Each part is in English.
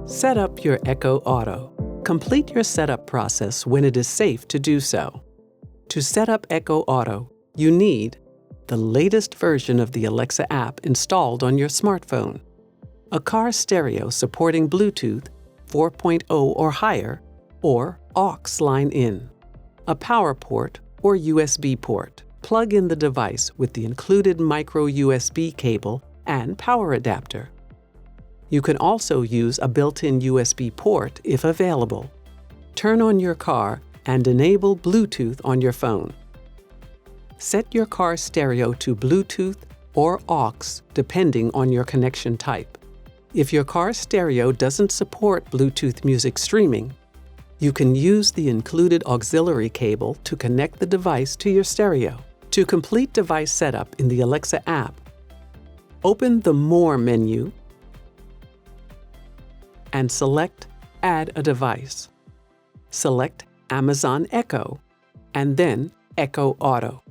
Set up your Echo Auto. Complete your setup process when it is safe to do so. To set up Echo Auto, you need the latest version of the Alexa app installed on your smartphone, a car stereo supporting Bluetooth 4.0 or higher, or aux line in, a power port or USB port. Plug in the device with the included micro USB cable and power adapter. You can also use a built-in USB port if available. Turn on your car and enable Bluetooth on your phone. Set your car stereo to Bluetooth or aux depending on your connection type. If your car stereo doesn't support Bluetooth music streaming, you can use the included auxiliary cable to connect the device to your stereo. To complete device setup in the Alexa app, open the More menu and select Add a device. Select Amazon Echo and then Echo Auto.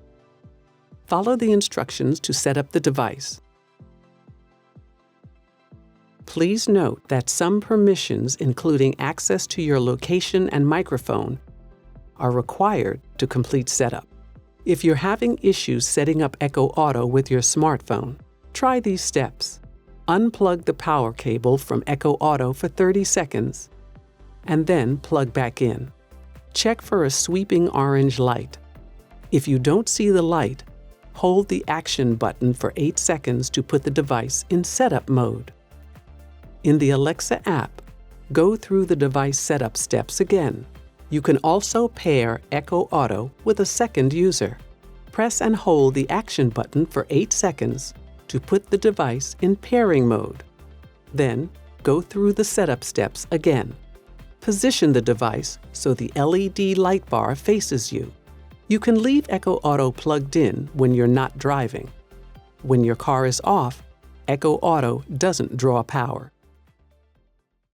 Follow the instructions to set up the device. Please note that some permissions, including access to your location and microphone, are required to complete setup. If you're having issues setting up Echo Auto with your smartphone, try these steps. Unplug the power cable from Echo Auto for 30 seconds, and then plug back in. Check for a sweeping orange light. If you don't see the light, hold the Action button for 8 seconds to put the device in setup mode. In the Alexa app, go through the device setup steps again. You can also pair Echo Auto with a second user. Press and hold the Action button for 8 seconds to put the device in pairing mode. Then, go through the setup steps again. Position the device so the LED light bar faces you. You can leave Echo Auto plugged in when you're not driving. When your car is off, Echo Auto doesn't draw power.